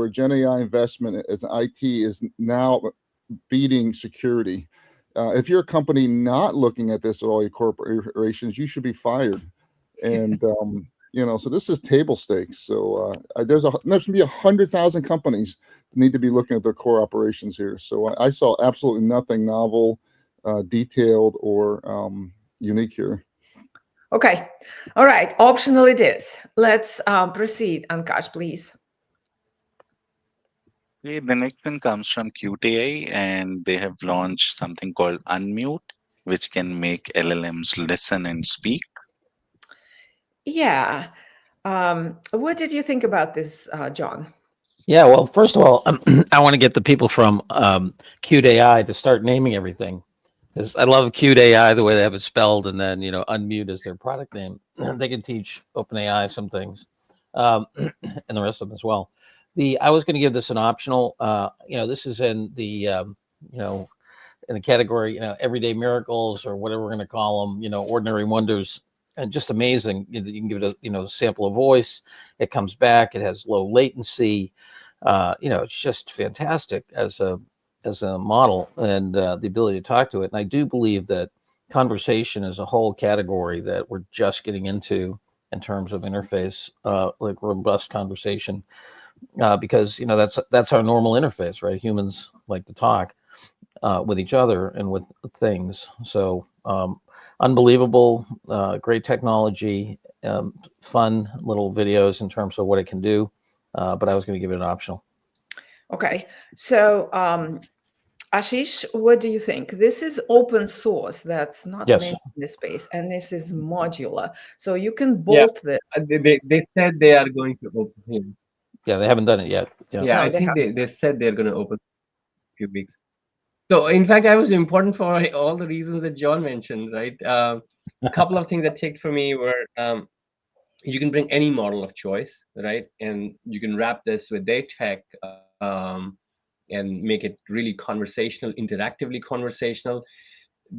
where Gen AI investment as an IT is now beating security. If you're a company not looking at this at all, your corporations, you should be fired. And so this is table stakes. So there's going to be 100,000 companies that need to be looking at their core operations here. So I saw absolutely nothing novel, detailed, or unique here. Okay. All right. Optional it is. Let's proceed. Ankash, please. Okay, the next one comes from QTI, and they have launched something called Unmute, which can make LLMs listen and speak. Yeah. What did you think about this, John? Yeah, well, first of all, I want to get the people from Qt AI to start naming everything. Because I love Qt AI, the way they have it spelled, and then, Unmute is their product name. They can teach OpenAI some things, and the rest of them as well. I was going to give this an optional. This is in the, in the category, everyday miracles, or whatever we're going to call them, ordinary wonders, and just amazing. You can give it a, sample of voice. It comes back. It has low latency. It's just fantastic as a model, and the ability to talk to it. And I do believe that conversation is a whole category that we're just getting into in terms of interface, like robust conversation, because that's our normal interface, right? Humans like to talk with each other and with things. So unbelievable, great technology, fun little videos in terms of what it can do. But I was going to give it an optional. Okay. So Ashish, what do you think? This is open source. That's not Yes. in this space, and this is modular. So you can bolt this. They said they are going to open here. Yeah, they haven't done it yet. Yeah, No, I they think they said they're going to open a few weeks. So in fact, I was important for all the reasons that John mentioned, right? A couple of things that ticked for me were you can bring any model of choice, right? And you can wrap this with their tech and make it really conversational, interactively conversational.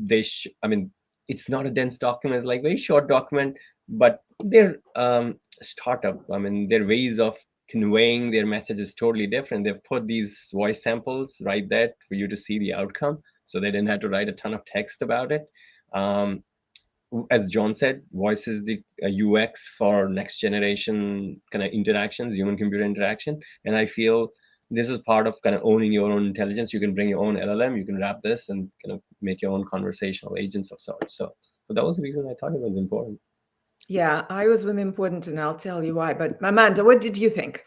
It's not a dense document, it's like very short document, but they're startup. Their ways of conveying their message is totally different. They've put these voice samples right there for you to see the outcome, so they didn't have to write a ton of text about it. As John said, voice is the UX for next generation kind of interactions, human computer interaction. And I feel this is part of kind of owning your own intelligence. You can bring your own LLM, you can wrap this and kind of make your own conversational agents of sorts. So that was the reason I thought it was important. Yeah, I was really important, and I'll tell you why. But Amanda, what did you think?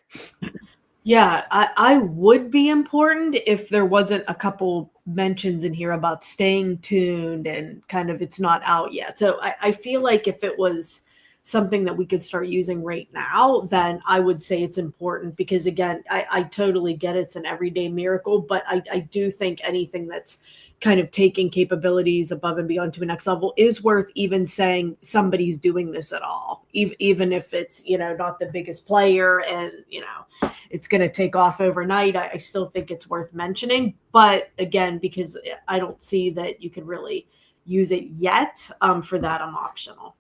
Yeah, I would be important if there wasn't a couple mentions in here about staying tuned and kind of it's not out yet. So I feel like if it was something that we could start using right now, then I would say it's important because, again, I totally get it's an everyday miracle, but I do think anything that's kind of taking capabilities above and beyond to a next level is worth even saying somebody's doing this at all, even if it's, not the biggest player and, it's going to take off overnight. I still think it's worth mentioning. But again, because I don't see that you can really use it yet, for that, I'm optional.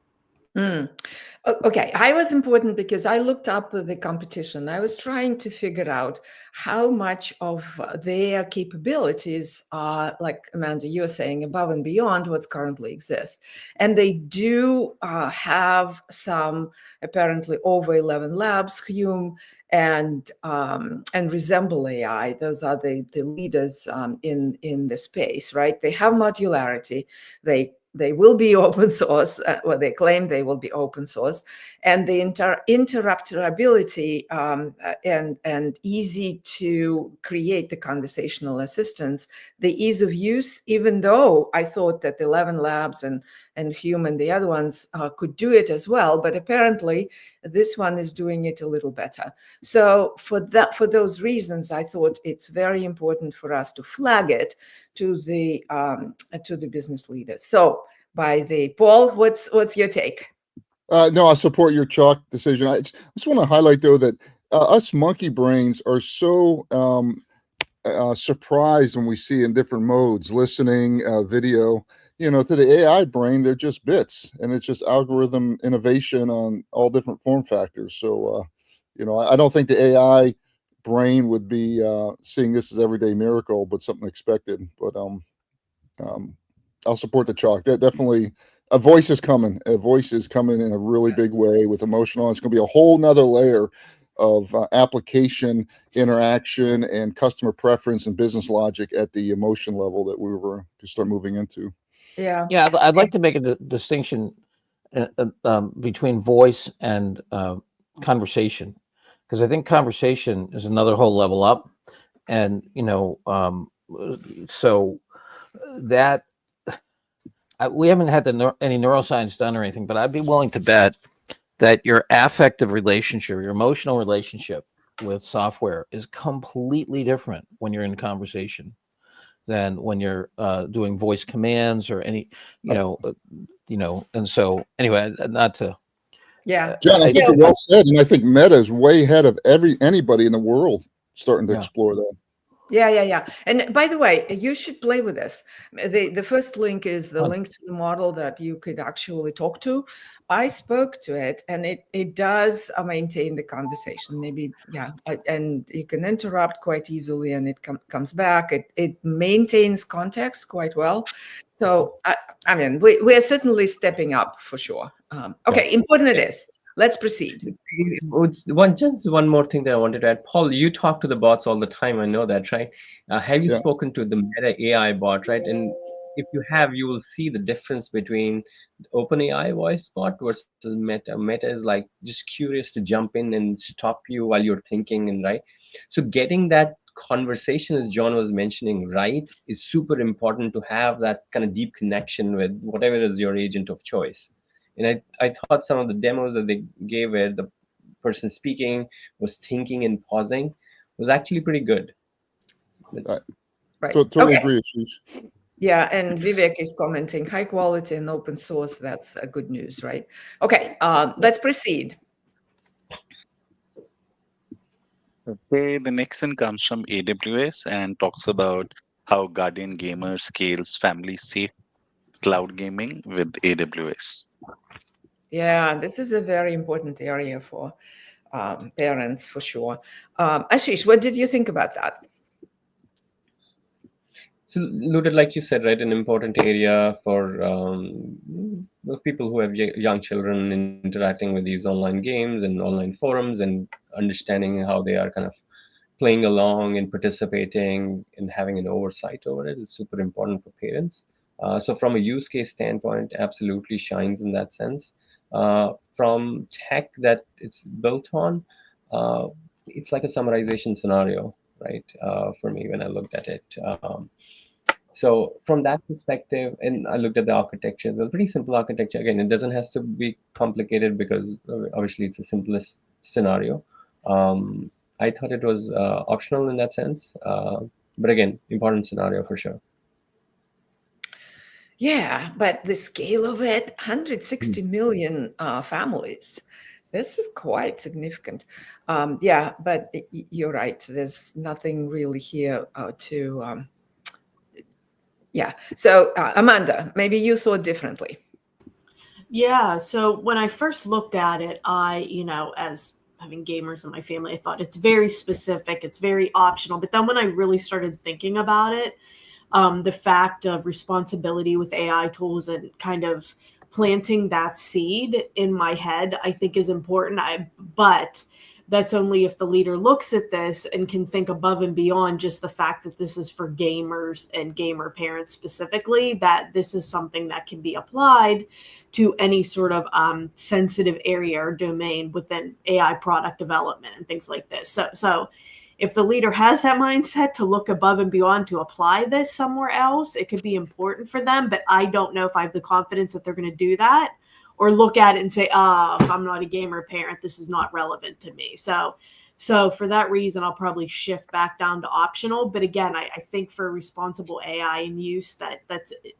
Okay, I was important because I looked up the competition. I was trying to figure out how much of their capabilities are, like Amanda, you're saying, above and beyond what currently exists. And they do have some apparently over 11 labs, Hume and Resemble AI. Those are the leaders in the space, right? They have modularity. They will be open source, or they claim they will be open source, and the interoperability and easy to create the conversational assistants, the ease of use, even though I thought that the 11 Labs and Hume and the other ones could do it as well, but apparently this one is doing it a little better. So for those reasons, I thought it's very important for us to flag it to the business leaders. So Paul, what's your take? No, I support your chalk decision. I just want to highlight, though, that us monkey brains are so surprised when we see in different modes, listening, video. To the AI brain, they're just bits, and it's just algorithm innovation on all different form factors. So, I don't think the AI brain would be seeing this as everyday miracle, but something expected. But I'll support the chalk. That definitely a voice is coming. A voice is coming in a really big way with emotional. It's going to be a whole nother layer of application, interaction, and customer preference and business logic at the emotion level that we were to start moving into. Yeah. Yeah, I'd like to make a distinction between voice and conversation, because I think conversation is another whole level up, and so that we haven't had any neuroscience done or anything, but I'd be willing to bet that your affective relationship, your emotional relationship with software is completely different when you're in conversation than when you're doing voice commands or any, and so anyway, not to. Yeah. John, I think you're well said, and I think Meta is way ahead of anybody in the world starting to explore that. Yeah. And by the way, you should play with this. The first link is the link to the model that you could actually talk to. I spoke to it, and it does maintain the conversation. Maybe, and you can interrupt quite easily, and it comes back. It maintains context quite well. So, I mean, we're certainly stepping up for sure. Okay, important it is. Let's proceed. Just one more thing that I wanted to add. Paul, you talk to the bots all the time. I know that, right? Have you spoken to the Meta AI bot, right? And if you have, you will see the difference between the OpenAI voice bot versus Meta. Meta is like just curious to jump in and stop you while you're thinking, and right. So getting that conversation, as John was mentioning, right, is super important to have that kind of deep connection with whatever is your agent of choice. And I thought some of the demos that they gave where the person speaking was thinking and pausing was actually pretty good. Right. Totally agree, Ashish. Yeah, and Vivek is commenting, high quality and open source, that's a good news, right? Okay, let's proceed. Okay, the next one comes from AWS and talks about how Guardian Gamer scales family safe cloud gaming with AWS. Yeah, this is a very important area for parents for sure. Ashish, what did you think about that? So, Luded, like you said, right, an important area for people who have young children interacting with these online games and online forums and understanding how they are kind of playing along and participating and having an oversight over it is super important for parents. So from a use case standpoint, absolutely shines in that sense. From tech that it's built on, it's like a summarization scenario, right? For me, when I looked at it. So from that perspective, and I looked at the architecture, it's a pretty simple architecture. Again, it doesn't have to be complicated because obviously it's the simplest scenario. I thought it was optional in that sense, but again, important scenario for sure. Yeah, but the scale of it, 160 million families. This is quite significant. Yeah, but you're right. There's nothing really here to. Yeah. So, Amanda, maybe you thought differently. Yeah. So when I first looked at it, as having gamers in my family, I thought it's very specific, it's very optional. But then when I really started thinking about it, the fact of responsibility with AI tools and kind of planting that seed in my head, I think is important. But that's only if the leader looks at this and can think above and beyond just the fact that this is for gamers and gamer parents specifically, that this is something that can be applied to any sort of sensitive area or domain within AI product development and things like this. So if the leader has that mindset to look above and beyond to apply this somewhere else, it could be important for them. But I don't know if I have the confidence that they're going to do that, or look at it and say, if I'm not a gamer parent, this is not relevant to me. So for that reason, I'll probably shift back down to optional. But again, I think for responsible AI and use,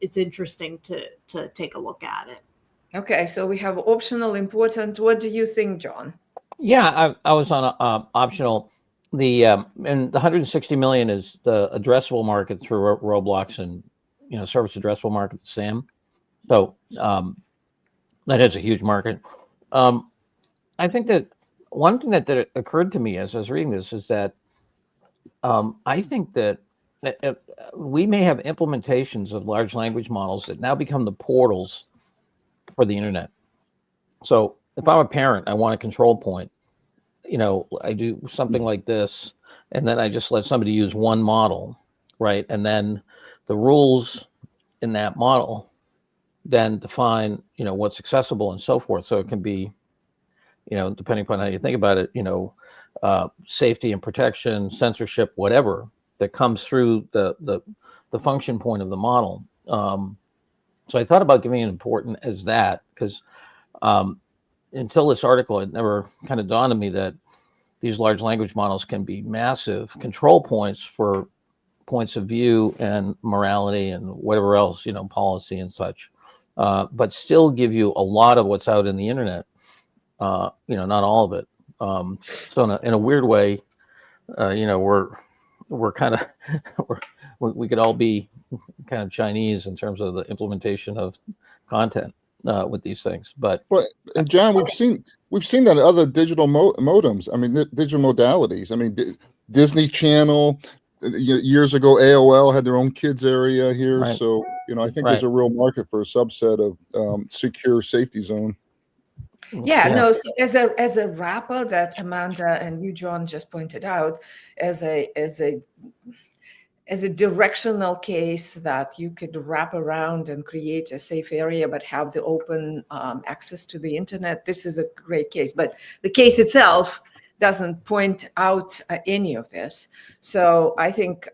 it's interesting to take a look at it. Okay, so we have optional, important. What do you think, John? Yeah, I was on optional. The and the 160 million is the addressable market through Roblox and service addressable market, SAM. So that is a huge market. I think that one thing that occurred to me as I was reading this is that I think that we may have implementations of large language models that now become the portals for the internet. So if I'm a parent, I want a control point. I do something like this, and then I just let somebody use one model, right? And then the rules in that model then define, what's accessible and so forth. So it can be, depending upon how you think about it, safety and protection, censorship, whatever that comes through the function point of the model. So I thought about giving it important as that, because until this article, it never kind of dawned on me that these large language models can be massive control points for points of view and morality and whatever else, policy and such, but still give you a lot of what's out in the internet, not all of it. So in a weird way, we're kind of, we could all be kind of Chinese in terms of the implementation of content with these things. But and John, we've seen that in other digital modems. I mean, digital modalities. I mean, Disney Channel. Years ago, AOL had their own kids area here. Right. So I think there's a real market for a subset of secure safety zone. Yeah, no. So as a wrapper that Amanda and you, John, just pointed out, as a directional case that you could wrap around and create a safe area, but have the open access to the internet. This is a great case, but the case itself doesn't point out any of this. So I think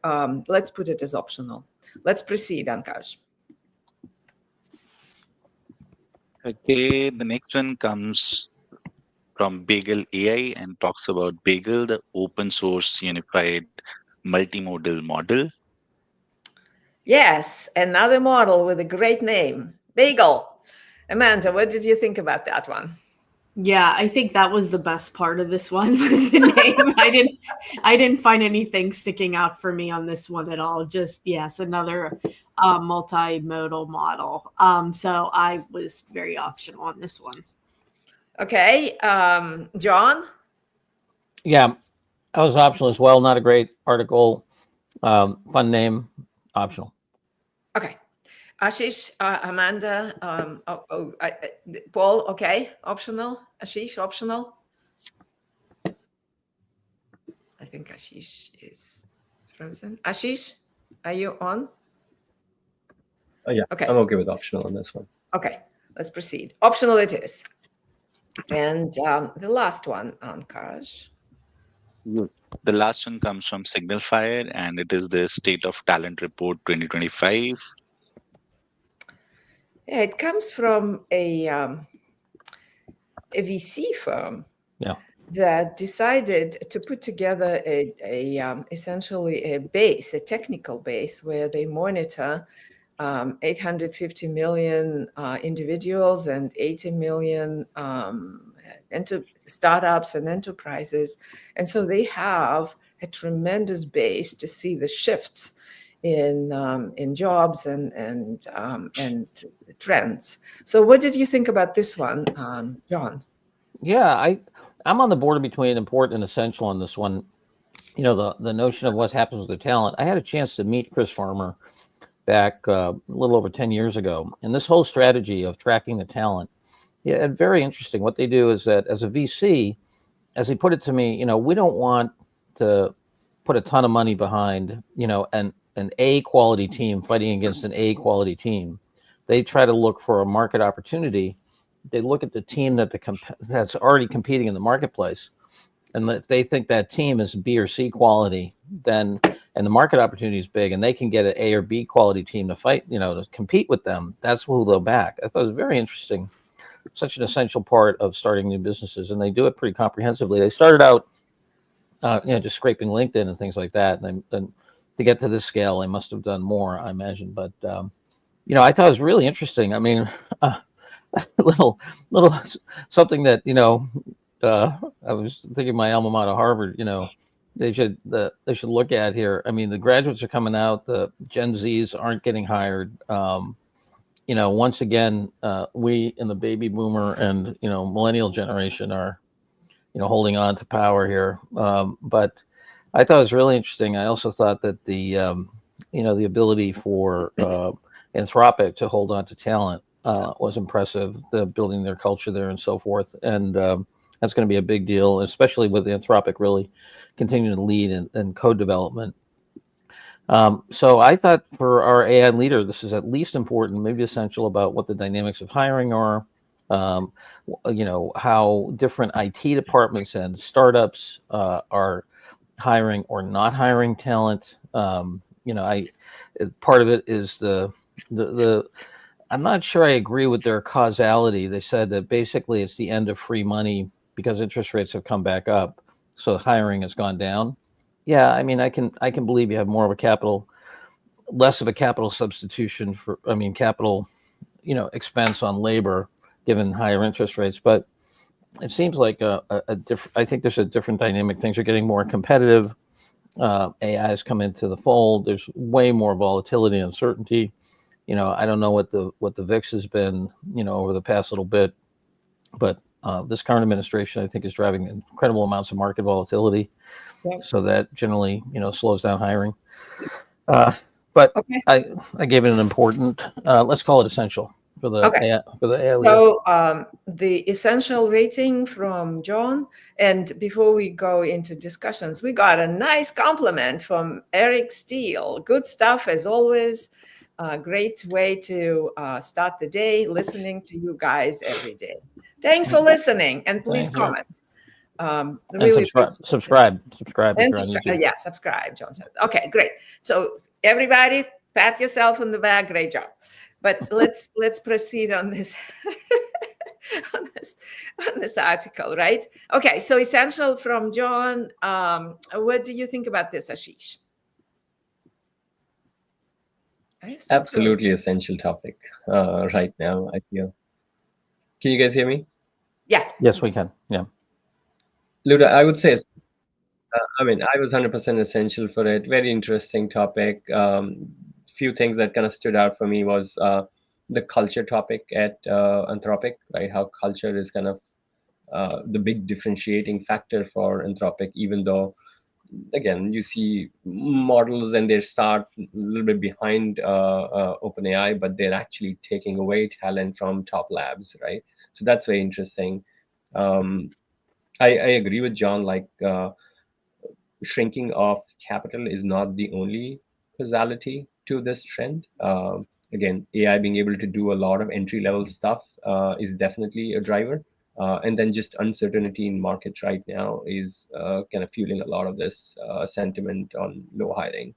let's put it as optional. Let's proceed, Ankash. Okay, the next one comes from Bagel AI and talks about Bagel, the open source unified multimodal model. Yes, another model with a great name, Bagel. Amanda, what did you think about that one? Yeah, I think that was the best part of this one was the name. I didn't find anything sticking out for me on this one at all. Just yes, another multimodal model. So I was very optional on this one. Okay, John? Yeah, I was optional as well. Not a great article. Fun name, optional. Okay. Ashish, Amanda, Paul, okay, optional. Ashish, optional. I think Ashish is frozen. Ashish, are you on? Oh, yeah, okay. I'm okay with optional on this one. Okay, let's proceed. Optional it is. And the last one, Ankash. The last one comes from Signalfire, and it is the State of Talent Report 2025. Yeah, it comes from a VC firm. Yeah. That decided to put together essentially a technical base where they monitor 850 million individuals and 80 million startups and enterprises. And so they have a tremendous base to see the shifts in jobs and trends. So what did you think about this one, John? Yeah, I'm on the border between important and essential on this one. The notion of what happens with the talent. I had a chance to meet Chris Farmer back a little over 10 years ago. And this whole strategy of tracking the talent, yeah, very interesting. What they do is that as a VC, as he put it to me, we don't want to put a ton of money behind, an A quality team fighting against an A quality team. They try to look for a market opportunity. They look at the team that's already competing in the marketplace. And if they think that team is B or C quality, then, and the market opportunity is big, and they can get an A or B quality team to fight, to compete with them, that's who they'll back. I thought it was very interesting. Such an essential part of starting new businesses, and they do it pretty comprehensively. They started out, just scraping LinkedIn and things like that, and to get to this scale, they must have done more, I imagine. But I thought it was really interesting. I mean, little something that I was thinking my alma mater, Harvard, they should look at here. I mean, the graduates are coming out, the Gen Zs aren't getting hired. Once again, we in the baby boomer and millennial generation are holding on to power here. But I thought it was really interesting. I also thought that the the ability for Anthropic to hold on to talent was impressive. The building their culture there and so forth, and that's going to be a big deal, especially with Anthropic really continuing to lead in code development. So I thought for our AI leader, this is at least important, maybe essential, about what the dynamics of hiring are. How different IT departments and startups are hiring or not hiring talent. Part of it is the I'm not sure I agree with their causality. They said that basically it's the end of free money because interest rates have come back up, so hiring has gone down. Yeah, I mean, I can believe you have more of a less of a capital substitution capital, expense on labor given higher interest rates, but it seems like a different. I think there's a different dynamic. Things are getting more competitive. AI has come into the fold. There's way more volatility and uncertainty. I don't know what the VIX has been, over the past little bit, but this current administration, I think, is driving incredible amounts of market volatility. Yeah. So that generally, slows down hiring. But Okay. I gave it an important, let's call it essential for the Okay. AI leader. So the essential rating from John. And before we go into discussions, we got a nice compliment from Eric Steele. Good stuff as always. Great way to start the day, listening to you guys every day. Thanks for listening, and please Thanks, comment. And Really subscribe. and If you're on subscribe. YouTube. Yeah, subscribe, John said. Okay, great. So everybody, pat yourself on the back. Great job. But let's proceed on this on this article, right? Okay, so essential from John. What do you think about this, Ashish? Absolutely essential topic right now, I feel. Can you guys hear me? Yeah. Yes, we can. Yeah. Luda, I would say, I was 100% essential for it. Very interesting topic. Few things that kind of stood out for me was the culture topic at Anthropic, right? How culture is kind of the big differentiating factor for Anthropic, even though, again, you see models and they start a little bit behind OpenAI, but they're actually taking away talent from top labs, right? So that's very interesting. I agree with John, like shrinking of capital is not the only causality to this trend. Again, AI being able to do a lot of entry-level stuff is definitely a driver. And then just uncertainty in market right now is kind of fueling a lot of this sentiment on low hiring.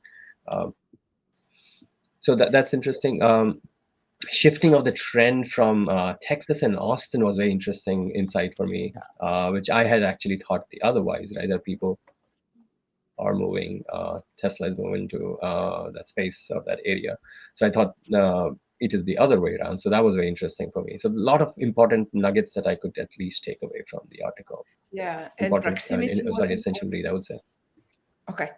So that's interesting. Shifting of the trend from Texas and Austin was very interesting insight for me, which I had actually thought the otherwise, right? That people are moving, Tesla is moving to that space of that area. So I thought it is the other way around. So that was very interesting for me. So a lot of important nuggets that I could at least take away from the article. Yeah, and Important, proximity was essential read, I would say. Okay,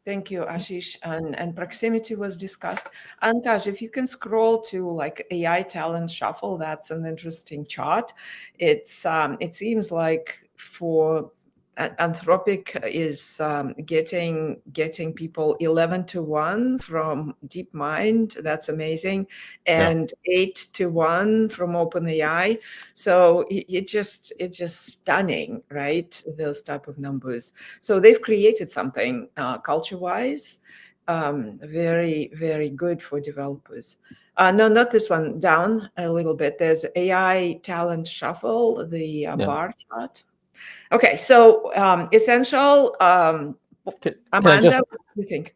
thank you, Ashish. And proximity was discussed. Antaj, if you can scroll to like AI talent shuffle, that's an interesting chart. It's it seems like for Anthropic is getting people 11-1 from DeepMind. That's amazing, and 8-1 from OpenAI. So it's just stunning, right? Those type of numbers. So they've created something culture-wise, very, very good for developers. No, not this one. Down a little bit. There's AI talent shuffle, the bar chart. Okay, so essential. Amanda, what do you think?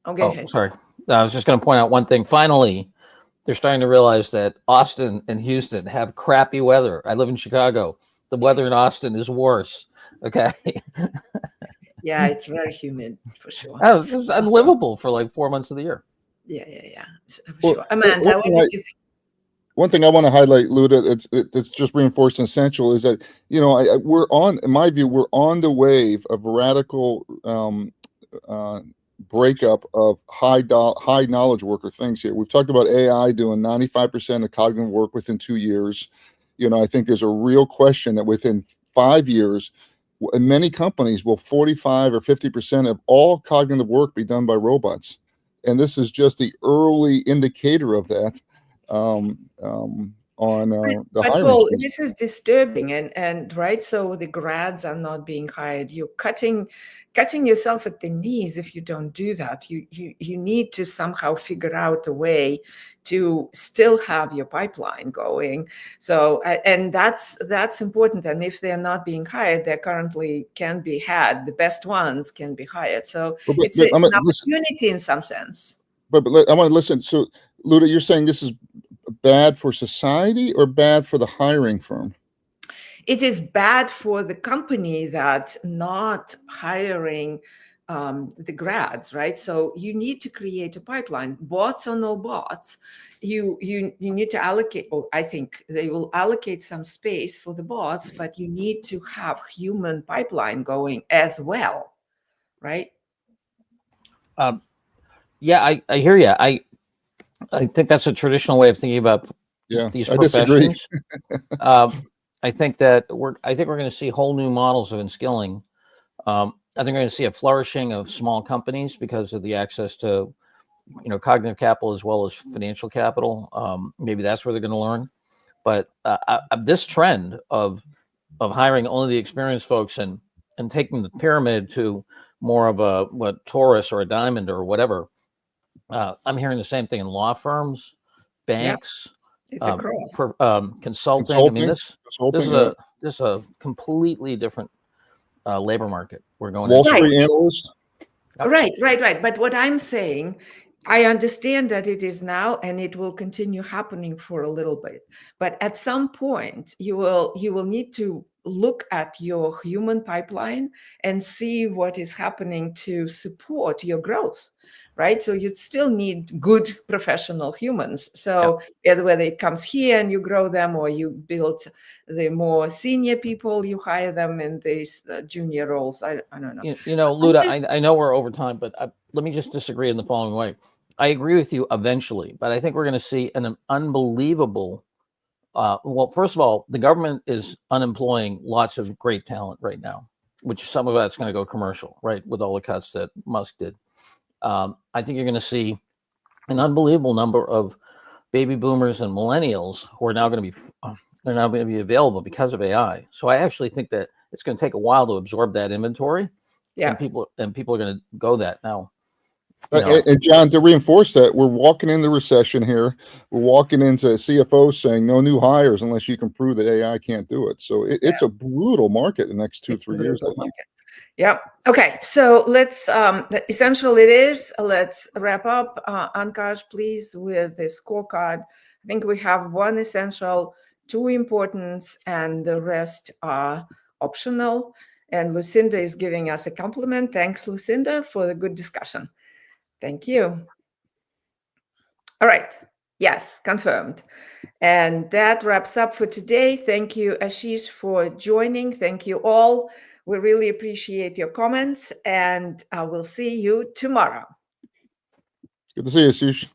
Okay, ahead. Sorry. I was just going to point out one thing. Finally, they're starting to realize that Austin and Houston have crappy weather. I live in Chicago. The weather in Austin is worse. Okay. Yeah, it's very humid for sure. Oh, it's just unlivable for like 4 months of the year. Yeah, for sure. Amanda, what did you think? One thing I want to highlight, Luda, it's just reinforced essential is that, we're on, in my view, we're on the wave of radical breakup of high knowledge worker things here. We've talked about AI doing 95% of cognitive work within 2 years. I think there's a real question that within 5 years, in many companies will 45 or 50% of all cognitive work be done by robots. And this is just the early indicator of that on the But hiring Paul, season. this is disturbing, and right, so the grads are not being hired. You're cutting yourself at the knees if you don't do that. You need to somehow figure out a way to still have your pipeline going. So and that's important. And if they're not being hired, they currently can be had. The best ones can be hired. So it's an opportunity in some sense. But I want to listen. So, Luda, you're saying this is bad for society or bad for the hiring firm? It is bad for the company that not hiring the grads, right? So you need to create a pipeline, bots or no bots. You need to allocate, or I think they will allocate some space for the bots, but you need to have human pipeline going as well, right? Yeah, I hear you. I think that's a traditional way of thinking about these professions. I think that we're going to see whole new models of unskilling. I think we're going to see a flourishing of small companies because of the access to, cognitive capital as well as financial capital. Maybe that's where they're going to learn. But this trend of hiring only the experienced folks and taking the pyramid to more of a Taurus or a diamond or whatever. I'm hearing the same thing in law firms, banks. Yep. It's a cross. Consulting. I mean, this is a completely different labor market we're going Wall Street analyst. Right. But what I'm saying, I understand that it is now and it will continue happening for a little bit. But at some point, you will need to look at your human pipeline and see what is happening to support your growth, right? So you still need good professional humans. So whether it comes here and you grow them, or you build the more senior people, you hire them in these junior roles. I don't know. Luda, I know we're over time, but let me just disagree in the following way. I agree with you eventually, but I think we're going to see an unbelievable. Well, first of all, the government is unemploying lots of great talent right now, which some of that's going to go commercial, right? With all the cuts that Musk did. I think you're going to see an unbelievable number of baby boomers and millennials who are now going to be available because of AI. So I actually think that it's going to take a while to absorb that inventory. Yeah. And people are going to go that now. And John, to reinforce that, we're walking into recession here. We're walking into CFOs saying no new hires unless you can prove that AI can't do it. So it's a brutal market the next 2-3 years, I think. Yeah. Okay. So let's essential it is. Let's wrap up. Ankash, please, with the scorecard. I think we have one essential, two importance, and the rest are optional. And Lucinda is giving us a compliment. Thanks, Lucinda, for the good discussion. Thank you. All right. Yes, confirmed. And that wraps up for today. Thank you, Ashish, for joining. Thank you all. We really appreciate your comments, and I will see you tomorrow. Good to see you, Ashish.